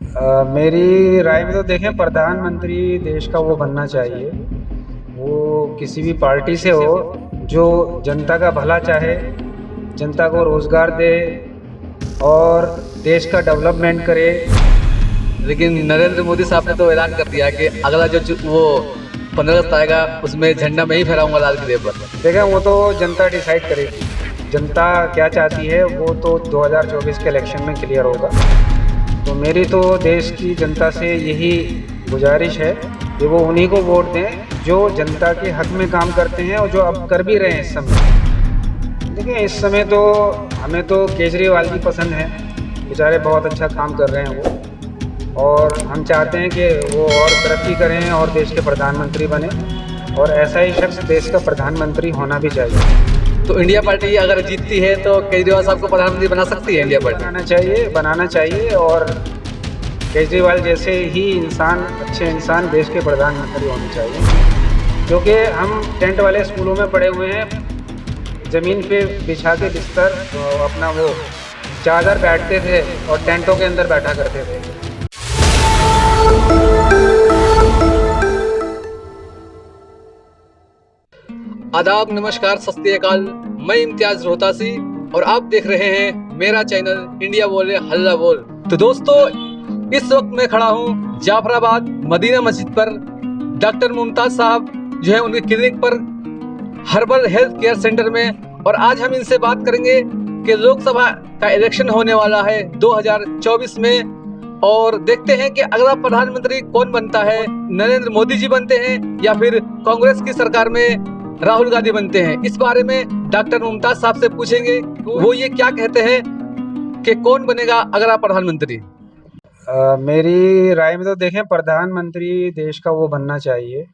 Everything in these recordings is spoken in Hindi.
मेरी राय में तो देखें, प्रधानमंत्री देश का वो बनना चाहिए, वो किसी भी पार्टी से हो, जो जनता का भला चाहे, जनता को रोजगार दे और देश का डेवलपमेंट करे। लेकिन नरेंद्र मोदी साहब ने तो ऐलान कर दिया कि अगला जो वो 15 अगस्त आएगा उसमें झंडा मैं ही फहराऊंगा लाल किले पर। देखें, वो तो जनता डिसाइड करेगी, जनता क्या चाहती है वो तो 2024 के इलेक्शन में क्लियर होगा। तो मेरी तो देश की जनता से यही गुजारिश है कि वो उन्हीं को वोट दें जो जनता के हक में काम करते हैं और जो अब कर भी रहे हैं इस समय। देखिए, इस समय तो हमें तो केजरीवाल जी पसंद हैं, बेचारे बहुत अच्छा काम कर रहे हैं वो, और हम चाहते हैं कि वो और तरक्की करें और देश के प्रधानमंत्री बने, और ऐसा ही शख्स देश का प्रधानमंत्री होना भी चाहिए। तो इंडिया पार्टी अगर जीतती है तो केजरीवाल साहब को प्रधानमंत्री बना सकती है इंडिया पार्टी। बनाना चाहिए, और केजरीवाल जैसे ही इंसान, अच्छे इंसान देश के प्रधानमंत्री होने चाहिए। क्योंकि हम टेंट वाले स्कूलों में पढ़े हुए हैं, ज़मीन पे बिछा के बिस्तर अपना वो चादर बैठते थे और टेंटों के अंदर बैठा करते थे। आदाब, नमस्कार, सत श्री अकाल। मैं इम्तियाज रोहतासी और आप देख रहे हैं मेरा चैनल इंडिया बोले हल्ला बोल। तो दोस्तों, इस वक्त मैं खड़ा हूँ जाफराबाद मदीना मस्जिद पर। डॉक्टर मुमताज साहब जो है उनके क्लिनिक पर, हर्बल हेल्थ केयर सेंटर में। और आज हम इनसे बात करेंगे कि लोकसभा का इलेक्शन होने वाला है 2024 में, और देखते हैं कि अगला प्रधानमंत्री कौन बनता है, नरेंद्र मोदी जी बनते हैं या फिर कांग्रेस की सरकार में राहुल गांधी बनते हैं। इस बारे में डॉक्टर मुमताज साहब से पूछेंगे वो ये क्या कहते हैं कि कौन बनेगा अगला प्रधानमंत्री। मेरी राय में तो देखें, प्रधानमंत्री देश का वो बनना चाहिए,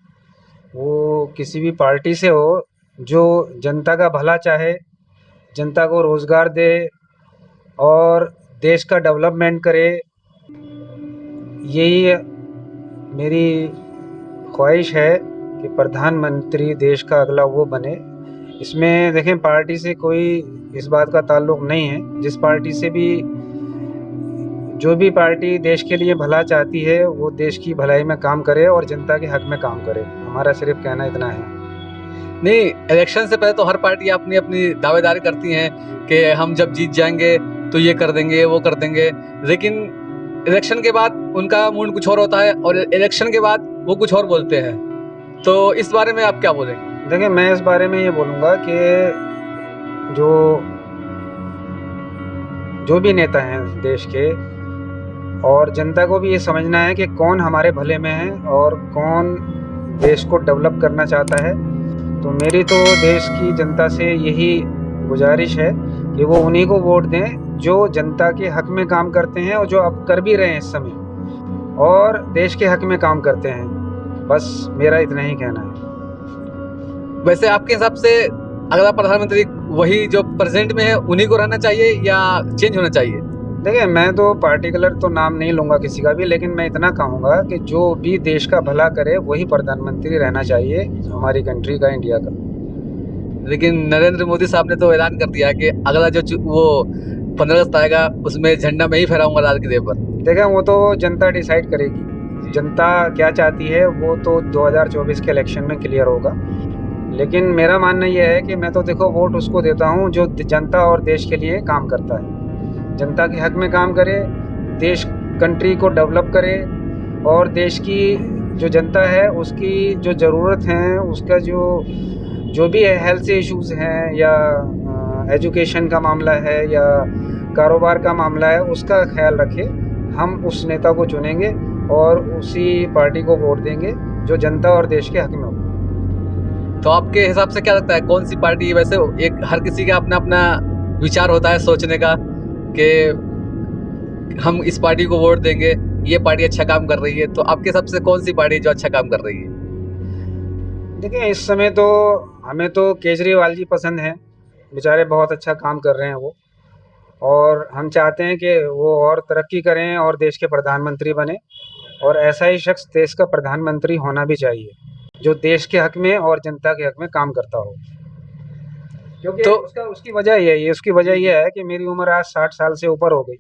वो किसी भी पार्टी से हो, जो जनता का भला चाहे, जनता को रोजगार दे और देश का डेवलपमेंट करे। यही मेरी ख्वाहिश है कि प्रधानमंत्री देश का अगला वो बने। इसमें देखें, पार्टी से कोई इस बात का ताल्लुक नहीं है, जिस पार्टी से भी, जो भी पार्टी देश के लिए भला चाहती है वो देश की भलाई में काम करे और जनता के हक में काम करे। हमारा सिर्फ कहना इतना है। नहीं, इलेक्शन से पहले तो हर पार्टी अपनी अपनी दावेदारी करती हैं कि हम जब जीत जाएंगे तो ये कर देंगे वो कर देंगे, लेकिन इलेक्शन के बाद उनका मूड कुछ और होता है और इलेक्शन के बाद वो कुछ और बोलते हैं। तो इस बारे में आप क्या बोलेंगे? देखिए, मैं इस बारे में ये बोलूँगा कि जो जो भी नेता हैं देश के, और जनता को भी ये समझना है कि कौन हमारे भले में है और कौन देश को डेवलप करना चाहता है। तो मेरी तो देश की जनता से यही गुजारिश है कि वो उन्हीं को वोट दें जो जनता के हक में काम करते हैं और जो अब कर भी रहे हैं इस समय, और देश के हक में काम करते हैं। बस मेरा इतना ही कहना है। वैसे आपके हिसाब से अगला प्रधानमंत्री वही जो प्रेजेंट में है उन्हीं को रहना चाहिए या चेंज होना चाहिए? देखिए, मैं तो पार्टिकुलर तो नाम नहीं लूँगा किसी का भी, लेकिन मैं इतना कहूँगा कि जो भी देश का भला करे वही प्रधानमंत्री रहना चाहिए, हमारी कंट्री का, इंडिया का। लेकिन नरेंद्र मोदी साहब ने तो ऐलान कर दिया कि अगला जो वो 15 अगस्त आएगा उसमें झंडा मैं ही फहराऊंगा लाल किले पर। देखें, वो तो जनता डिसाइड करेगी, जनता क्या चाहती है वो तो 2024 के इलेक्शन में क्लियर होगा। लेकिन मेरा मानना ये है कि मैं तो देखो वोट उसको देता हूँ जो जनता और देश के लिए काम करता है, जनता के हक में काम करे, देश, कंट्री को डेवलप करे, और देश की जो जनता है उसकी जो ज़रूरत है, उसका जो जो भी है, हेल्थ इश्यूज़ हैं या एजुकेशन का मामला है या कारोबार का मामला है, उसका ख्याल रखे। हम उस नेता को चुनेंगे और उसी पार्टी को वोट देंगे जो जनता और देश के हक में हो। तो आपके हिसाब से क्या लगता है कौन सी पार्टी? वैसे एक हर किसी का अपना अपना विचार होता है सोचने का कि हम इस पार्टी को वोट देंगे, ये पार्टी अच्छा काम कर रही है। तो आपके हिसाब से कौन सी पार्टी जो अच्छा काम कर रही है? देखिए, इस समय तो हमें तो केजरीवाल जी पसंद हैं, बेचारे बहुत अच्छा काम कर रहे हैं वो, और हम चाहते हैं कि वो और तरक्की करें और देश के प्रधानमंत्री बने, और ऐसा ही शख्स देश का प्रधानमंत्री होना भी चाहिए, जो देश के हक में और जनता के हक में काम करता हो। क्योंकि तो उसकी वजह ये है कि मेरी उम्र आज 60 साल से ऊपर हो गई,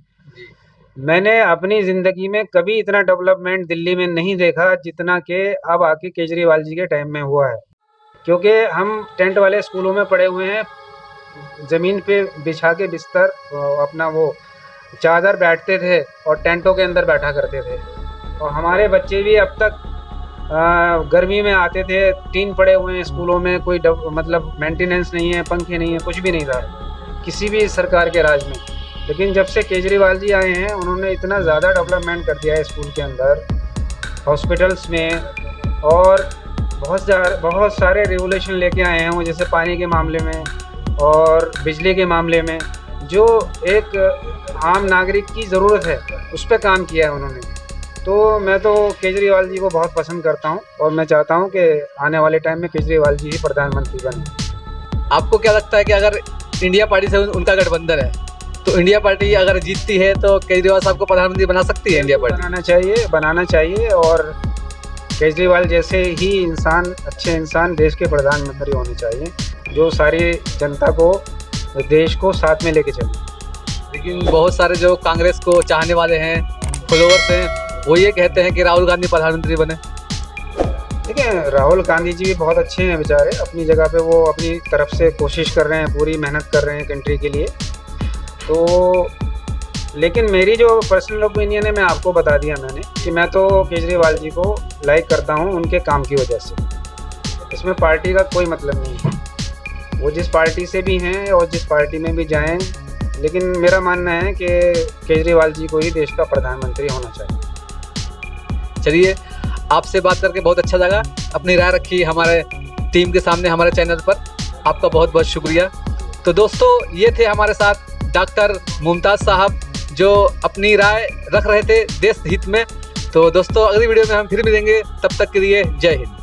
मैंने अपनी ज़िंदगी में कभी इतना डेवलपमेंट दिल्ली में नहीं देखा जितना कि अब आके केजरीवाल जी के टाइम में हुआ है। क्योंकि हम टेंट वाले स्कूलों में पढ़े हुए हैं, ज़मीन पे बिछा के बिस्तर अपना वो चादर बैठते थे और टेंटों के अंदर बैठा करते थे। और हमारे बच्चे भी अब तक गर्मी में आते थे, टीन पड़े हुए हैं स्कूलों में, कोई मतलब मेंटेनेंस नहीं है, पंखे नहीं है, कुछ भी नहीं था किसी भी सरकार के राज में। लेकिन जब से केजरीवाल जी आए हैं, उन्होंने इतना ज़्यादा डेवलपमेंट कर दिया है स्कूल के अंदर, हॉस्पिटल्स में, और बहुत सारे रेगुलेशन लेके आए हैं वो, जैसे पानी के मामले में और बिजली के मामले में, जो एक आम नागरिक की ज़रूरत है उस पे काम किया है उन्होंने। तो मैं तो केजरीवाल जी को बहुत पसंद करता हूँ और मैं चाहता हूँ कि आने वाले टाइम में केजरीवाल जी ही प्रधानमंत्री बने। आपको क्या लगता है कि अगर इंडिया पार्टी से उनका गठबंधन है तो इंडिया पार्टी अगर जीतती है तो केजरीवाल साहब को प्रधानमंत्री बना सकती है इंडिया पार्टी? बनाना चाहिए और केजरीवाल जैसे ही इंसान, अच्छे इंसान देश के प्रधानमंत्री होने चाहिए, जो सारी जनता को, देश को साथ में लेके चले। लेकिन बहुत सारे जो कांग्रेस को चाहने वाले हैं, फॉलोअर्स हैं, वो ये कहते हैं कि राहुल गांधी प्रधानमंत्री बने। देखिए, राहुल गांधी जी भी बहुत अच्छे हैं बेचारे, अपनी जगह पे वो अपनी तरफ से कोशिश कर रहे हैं, पूरी मेहनत कर रहे हैं कंट्री के लिए। तो लेकिन मेरी जो पर्सनल ओपिनियन है, मैं आपको बता दिया मैंने कि मैं तो केजरीवाल जी को लाइक करता हूँ उनके काम की वजह से। इसमें पार्टी का कोई मतलब नहीं है, वो जिस पार्टी से भी हैं और जिस पार्टी में भी जाएं, लेकिन मेरा मानना है कि केजरीवाल जी को ही देश का प्रधानमंत्री होना चाहिए। चलिए, आपसे बात करके बहुत अच्छा लगा। अपनी राय रखी हमारे टीम के सामने, हमारे चैनल पर। आपका बहुत बहुत शुक्रिया। तो दोस्तों, ये थे हमारे साथ डॉक्टर मुमताज़ साहब, जो अपनी राय रख रहे थे देश हित में। तो दोस्तों, अगली वीडियो में हम फिर मिलेंगे, तब तक के लिए जय हिंद।